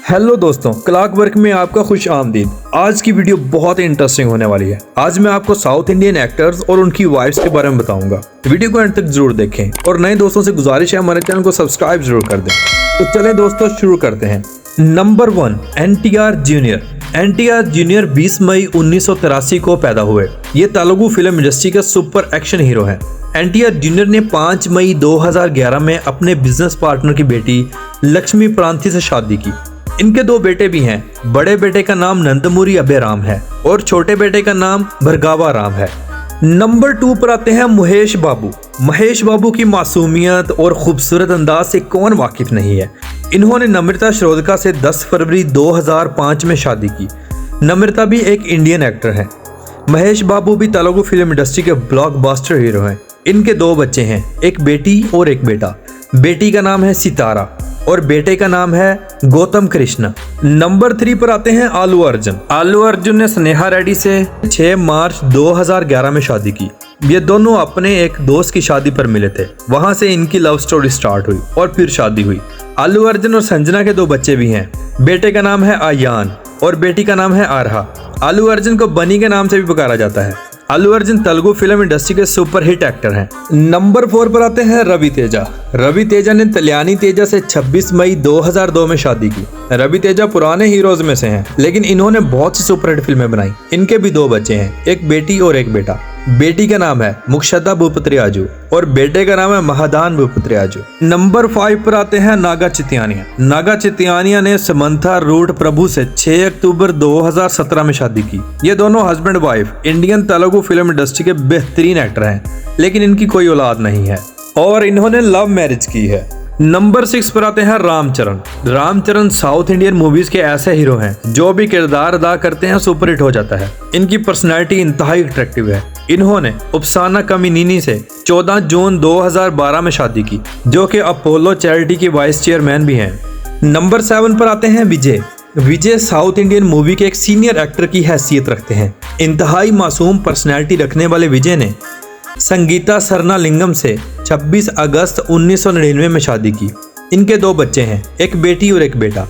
Hello दोस्तों, clockwork में आपका खुश आमदीद। आज की वीडियो बहुत ही इंटरेस्टिंग होने वाली है। आज मैं आपको साउथ इंडियन एक्टर्स और उनकी वाइफ्स के बारे में बताऊंगा। वीडियो को अंत तक जरूर देखें और नए दोस्तों से गुजारिश है हमारे चैनल को सब्सक्राइब जरूर कर दें। तो चलें दोस्तों, शुरू करते हैं। Number 1, NTR junior. NTR junior 20 मई 1983 को पैदा हुए। ये तेलुगु फिल्म इंडस्ट्री के सुपर एक्शन हीरो हैं। एनटीआर जूनियर ने 5 मई 2011 में अपने बिजनेस पार्टनर की बेटी लक्ष्मी प्रांति से शादी की। इनके 2 बेटे भी हैं। बड़े बेटे का नाम नंदमुरी अभयराम है और छोटे बेटे का नाम भरगावा राम है। नंबर 2 पर आते हैं महेश बाबू। महेश बाबू की मासूमियत और खूबसूरत अंदाज से कौन वाकिफ नहीं है। इन्होंने नम्रता श्रोदिका से 10 फरवरी 2005 में शादी की। नम्रता भी एक इंडियन एक्टर हैं। महेश बाबू भी तेलुगु फिल्म इंडस्ट्री के ब्लॉकबस्टर हीरो हैं। इनके 2 बच्चे हैं, एक बेटी और एक बेटा। बेटी का नाम है सितारा और बेटे का नाम है गौतम कृष्ण। नंबर 3 पर आते हैं आलू अर्जुन। आलू अर्जुन ने स्नेहा रेड्डी से 6 मार्च 2011 में शादी की। ये दोनों अपने एक दोस्त की शादी पर मिले थे। वहां से इनकी लव स्टोरी स्टार्ट हुई और फिर शादी हुई। आलू अर्जुन और संजना के 2 बच्चे भी हैं। बेटे का नाम है आयान और बेटी का नाम है आरहा। आलू अर्जुन को बनी के नाम से भी पुकारा जाता है। आलू अर्जुन तेलुगु फिल्म इंडस्ट्री के सुपर हिट एक्टर हैं। नंबर 4 पर आते हैं रवि तेजा। रवि तेजा ने कल्याणी तेजा से 26 मई 2002 में शादी की। रवि तेजा पुराने हीरोज में से हैं, लेकिन इन्होंने बहुत सी सुपर हिट फिल्में बनाई। इनके भी 2 बच्चे हैं, एक बेटी और एक बेटा। बेटी का नाम है मुक्षदा भूपत्रियाजू और बेटे का नाम है महादान भूपत्रियाजू। नंबर 5 पर आते हैं नागा चैतन्या। नागा चैतन्या ने समंथा रूट प्रभु से 6 अक्टूबर 2017 में शादी की। ये दोनों husband wife Indian Telugu film industry के बेहतरीन एक्टर हैं, लेकिन इनकी कोई औलाद नहीं है और इन्होंने लव मैरिज की है। नंबर 6 पर आते हैं Ramcharan. Ramcharan south Indian movies के ऐसे हीरो हैं जो भी किरदार अदा करते हैं सुपर हिट हो जाता है। इनकी पर्सनैलिटी इंतहाई अट्रैक्टिव है। इन्होंने उपसाना कमिनीनी से 14 जून 2012 में शादी की, जो कि अपोलो चैरिटी की वाइस चेयरमैन भी हैं। नंबर 7 पर आते हैं विजय। विजय साउथ इंडियन मूवी के एक सीनियर एक्टर की हैसियत रखते हैं। इंतहाई मासूम पर्सनैलिटी रखने वाले विजय ने संगीता सरनालिंगम से 26 अगस्त 1999 में शादी की। इनके 2 बच्चे हैं, एक बेटी और एक बेटा।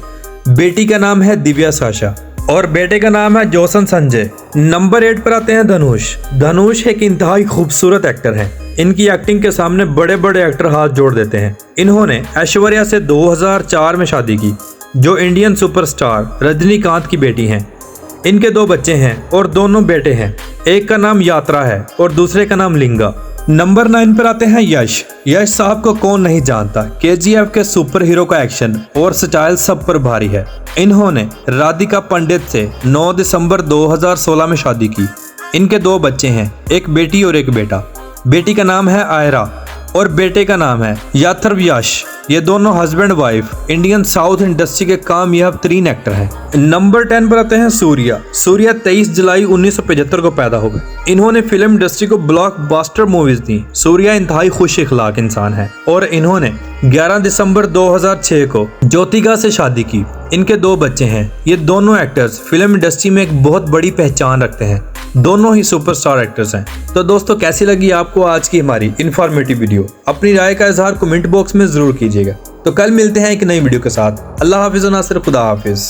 बेटी का नाम है दिव्या साशा और बेटे का नाम है जोसन संजय। नंबर 8 पर आते हैं धनुष। धनुष एक इंतहाई खूबसूरत एक्टर हैं। इनकी एक्टिंग के सामने बड़े बड़े एक्टर हाथ जोड़ देते हैं। इन्होंने ऐश्वर्या से 2004 में शादी की, जो इंडियन सुपरस्टार रजनीकांत की बेटी हैं। इनके 2 बच्चे हैं और दोनों बेटे हैं। एक का नाम यात्रा है और दूसरे का नाम लिंगा। नंबर 9 पर आते हैं यश। यश साहब को कौन नहीं जानता। केजीएफ के सुपर हीरो का एक्शन और स्टाइल सब पर भारी है। इन्होंने राधिका पंडित से 9 दिसंबर 2016 में शादी की। इनके 2 बच्चे हैं, एक बेटी और एक बेटा। बेटी का नाम है आयरा और बेटे का नाम है याथर्व यश। ये दोनों husband wife Indian south industry के कामयाब 3 एक्टर हैं। नंबर 10 पर आते हैं सूर्या। सूर्या 23 जुलाई 1975 को पैदा हो गए। इन्होंने फिल्म इंडस्ट्री को ब्लॉकबस्टर मूवीज दी। सूर्या इंतहाई खुश इखलाक इंसान है और इन्होंने 11 दिसंबर 2006 को ज्योतिका से शादी की। इनके 2 बच्चे हैं। ये दोनों एक्टर्स फिल्म इंडस्ट्री में एक बहुत बड़ी पहचान रखते हैं। दोनों ही सुपरस्टार एक्टर्स हैं। तो दोस्तों, कैसी लगी आपको आज की हमारी इन्फॉर्मेटिव वीडियो? अपनी राय का इजहार कमेंट बॉक्स में जरूर कीजिएगा। तो कल मिलते हैं एक नई वीडियो के साथ। अल्लाह हाफिज़, नासिर, खुदा हाफिज़।